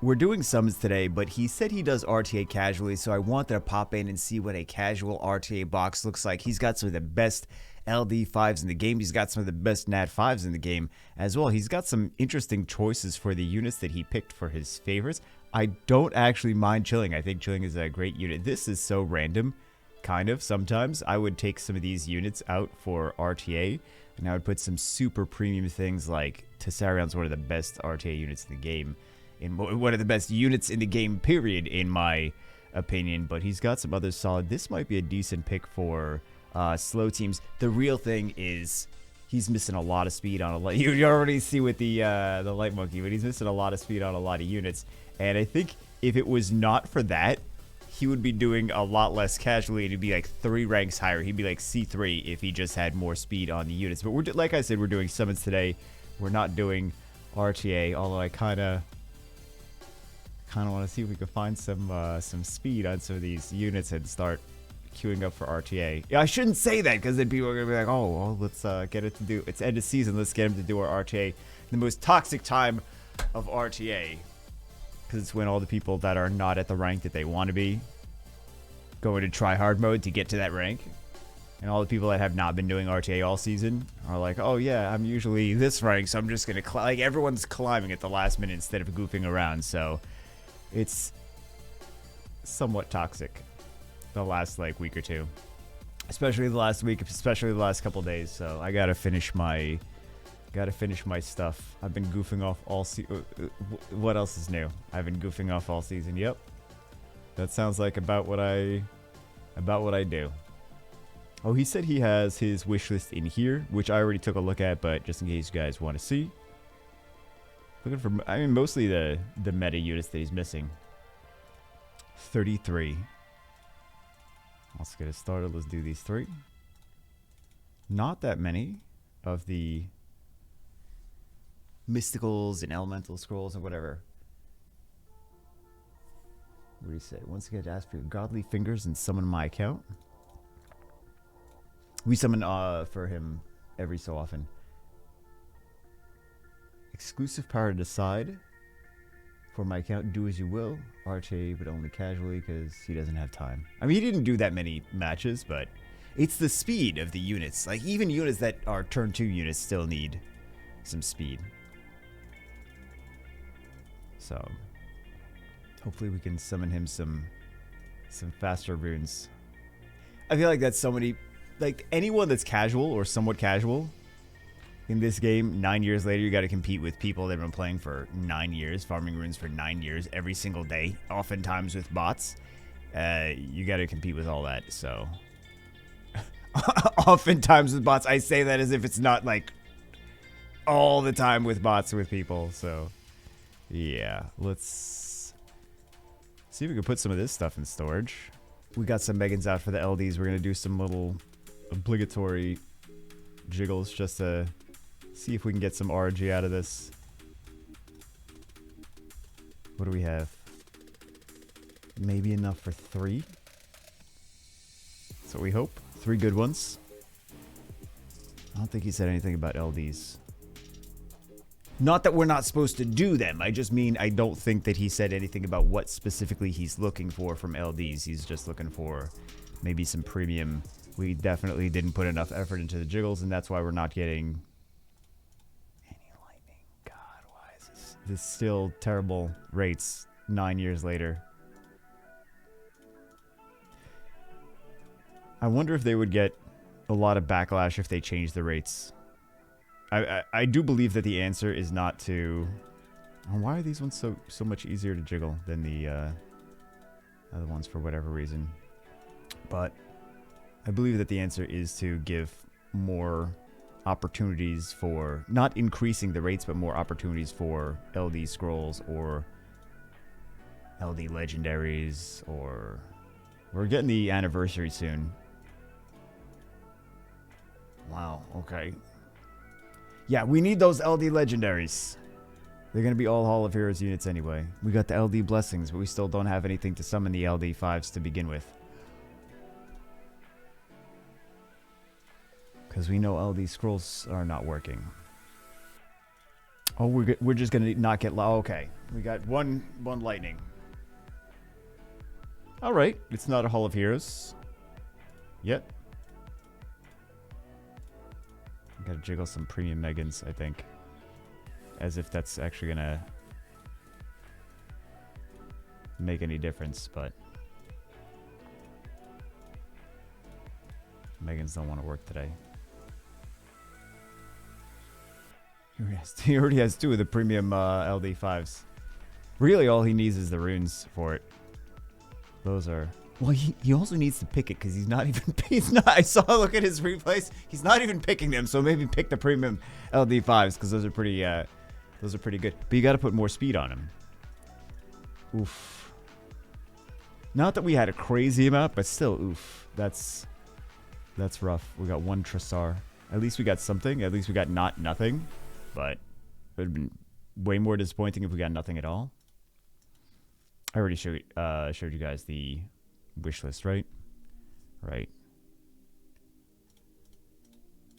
we're doing summons today, but he said he does RTA casually, so I wanted to pop in and see what a casual RTA box looks like. He's got some of the best LD5s in the game. He's got some of the best NAT5s in the game as well. He's got some interesting choices for the units that he picked for his favorites. I don't actually mind Chilling. I think Chilling is a great unit. This is so random, kind of, sometimes. I would take some of these units out for RTA, and I would put some super premium things like Tessarion's one of the best RTA units in the game. In one of the best units in the game, period, in my opinion. But he's got some others solid. This might be a decent pick for slow teams. The real thing is he's missing a lot of speed on a lot. You already see with the light monkey, but he's missing a lot of speed on a lot of units. And I think if it was not for that, he would be doing a lot less casually, and he'd be like 3 ranks higher. He'd be like C3 if he just had more speed on the units. But we're, like I said, we're doing summons today. We're not doing RTA, although I kind of want to see if we can find some speed on some of these units and start queuing up for RTA. Yeah, I shouldn't say that, because then people are gonna be like, "Oh, well, let's get it to do. It's end of season. Let's get him to do our RTA." The most toxic time of RTA, because it's when all the people that are not at the rank that they want to be go into try hard mode to get to that rank, and all the people that have not been doing RTA all season are like, "Oh yeah, I'm usually this rank, so I'm just gonna like everyone's climbing at the last minute instead of goofing around." So it's somewhat toxic the last like week or two, especially the last week, especially the last couple days. So I gotta finish my stuff. I've been goofing off all what else is new? I've been goofing off all season. Yep, that sounds like about what I do. Oh, he said he has his wish list in here, which I already took a look at, but just in case you guys want to see. Looking for, I mean, mostly the meta units that he's missing. 33. Let's get it started. Let's do these 3. Not that many of the mysticals and elemental scrolls and whatever. What do you say? Once again, ask for your godly fingers and summon my account. We summon for him every so often. Exclusive power to decide for my account. Do as you will. RTA, but only casually, because he doesn't have time. I mean, he didn't do that many matches, but it's the speed of the units. Like, even units that are turn 2 units still need some speed. So, hopefully we can summon him some faster runes. I feel like that's so many, like, anyone that's casual or somewhat casual in this game, 9 years later, you got to compete with people that have been playing for 9 years, farming runes for 9 years, every single day, oftentimes with bots. You got to compete with all that, so. Oftentimes with bots. I say that as if it's not, like, all the time with bots with people, so. Yeah, let's see if we can put some of this stuff in storage. We got some Megans out for the LDs. We're going to do some little obligatory jiggles just to see if we can get some RG out of this. What do we have? Maybe enough for 3. That's what we hope. 3 good ones. I don't think he said anything about LDs. Not that we're not supposed to do them. I just mean I don't think that he said anything about what specifically he's looking for from LDs. He's just looking for maybe some premium. We definitely didn't put enough effort into the jiggles, and that's why we're not getting any lightning. God, why is this still terrible rates 9 years later? I wonder if they would get a lot of backlash if they change the rates. I do believe that the answer is not to. Oh, why are these ones so much easier to jiggle than the other ones for whatever reason? But I believe that the answer is to give more opportunities for, not increasing the rates, but more opportunities for LD scrolls or LD legendaries, or we're getting the anniversary soon. Wow, okay. Yeah, we need those LD legendaries. They're going to be all Hall of Heroes units anyway. We got the LD blessings, but we still don't have anything to summon the LD 5s to begin with. Because we know LD scrolls are not working. Oh, we're just gonna not get low. Okay, we got one lightning. All right, it's not a Hall of Heroes yet. Gotta jiggle some premium Megans, I think, as if that's actually gonna make any difference, but Megans don't want to work today. He already has 2 of the premium LD5s. Really, all he needs is the runes for it. Those are... Well, he also needs to pick it because he's not even... I saw a look at his replays. He's not even picking them, so maybe pick the premium LD5s because those are pretty good. But you got to put more speed on him. Oof. Not that we had a crazy amount, but still, oof. That's rough. We got 1 Trixzter. At least we got something. At least we got nothing. But it would have been way more disappointing if we got nothing at all. I already showed you guys the wish list, right? Right.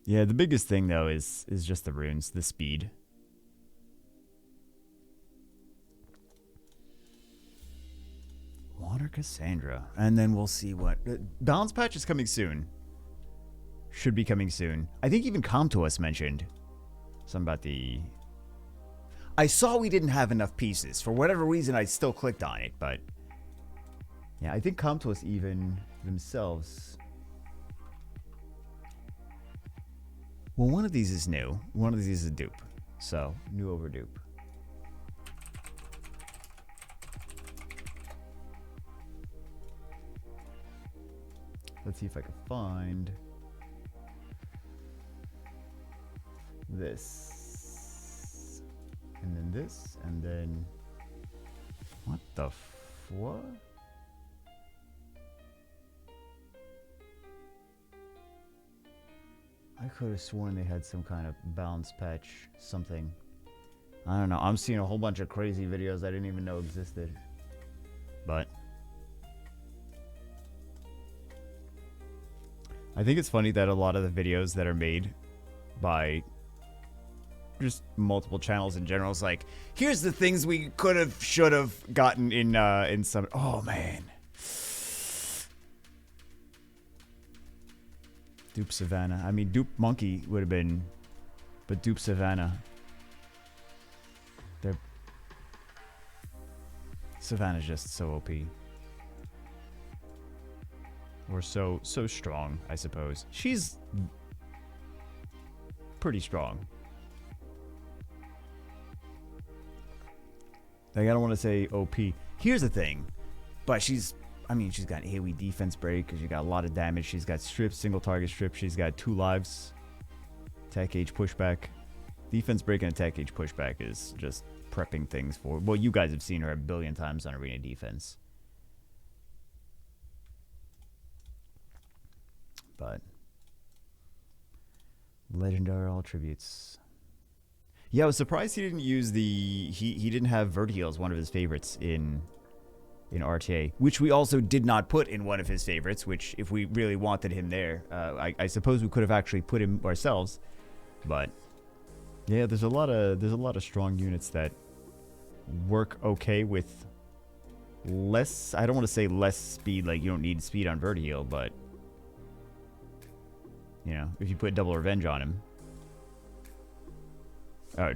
Yeah, the biggest thing though is just the runes, the speed. Water Cassandra, and then we'll see what balance patch is coming soon. Should be coming soon. I think even Comtois mentioned something about the... I saw we didn't have enough pieces. For whatever reason, I still clicked on it, but... Yeah, I think Comtois even themselves... Well, one of these is new. One of these is a dupe. So, new over dupe. Let's see if I can find... this, and then this, and then what the what? I could have sworn they had some kind of balance patch, something. I don't know. I'm seeing a whole bunch of crazy videos I didn't even know existed. But I think it's funny that a lot of the videos that are made by just multiple channels in general is like, here's the things we could have, should have gotten in some. Oh man, dupe Savannah. I mean, dupe Monkey would have been, but dupe Savannah. They're Savannah's just so OP, or so strong, I suppose. She's pretty strong. Like, I don't want to say OP. Here's the thing. But she's... I mean, she's got AoE defense break. She's got a lot of damage. She's got strip, single target strip. She's got 2 lives. Attack age pushback. Defense break and attack age pushback is just prepping things for... Well, you guys have seen her a billion times on Arena Defense. But... Legendary all tributes. Yeah, I was surprised he didn't use the... He didn't have Vertigo as one of his favorites in RTA, which we also did not put in one of his favorites, which if we really wanted him there, I suppose we could have actually put him ourselves. But yeah, there's a lot of strong units that work okay with less... I don't want to say less speed, like you don't need speed on Vertigo, but you know, if you put double revenge on him,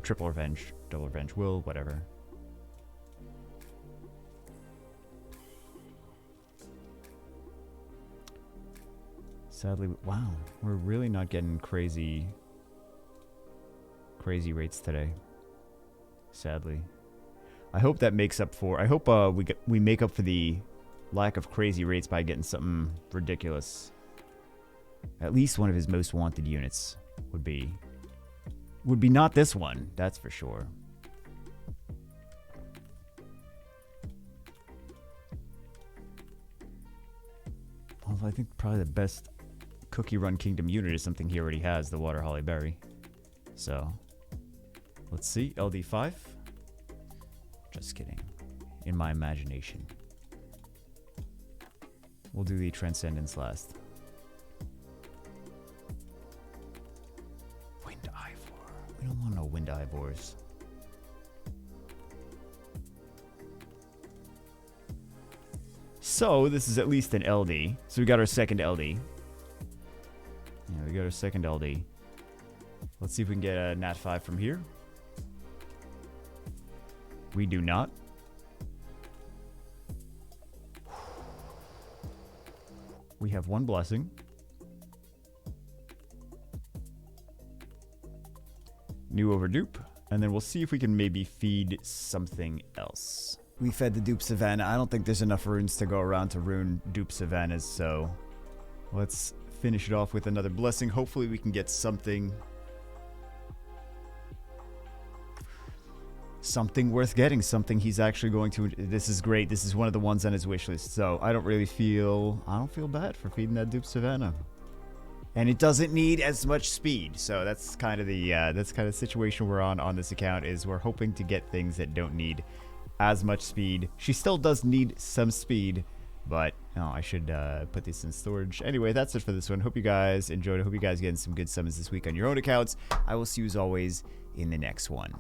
triple revenge, double revenge, will, whatever. Sadly, wow, we're really not getting crazy rates today. Sadly, I hope that makes up for. I hope we make up for the lack of crazy rates by getting something ridiculous. At least one of his most wanted units would be not this one, that's for sure. Although I think probably the best Cookie Run Kingdom unit is something he already has, the Water Holly Berry. So, let's see, LD5. Just kidding. In my imagination. We'll do the Transcendence last. Wind Ivor. We don't want no Wind Ivors. So this is at least an LD. So we got our second LD. Yeah, we got our second LD. Let's see if we can get a Nat 5 from here. We do not. We have one blessing. New over dupe. And then we'll see if we can maybe feed something else. We fed the dupe Savannah. I don't think there's enough runes to go around to rune dupe Savannahs, so let's finish it off with another blessing. Hopefully we can get something worth getting, something he's actually going to. This is great. This is one of the ones on his wish list, so I don't feel bad for feeding that dupe Savannah. And it doesn't need as much speed, so that's kind of the situation we're on this account. Is we're hoping to get things that don't need as much speed. She still does need some speed, but I should put this in storage. Anyway, that's it for this one. Hope you guys enjoyed it. Hope you guys getting some good summons this week on your own accounts. I will see you as always in the next one.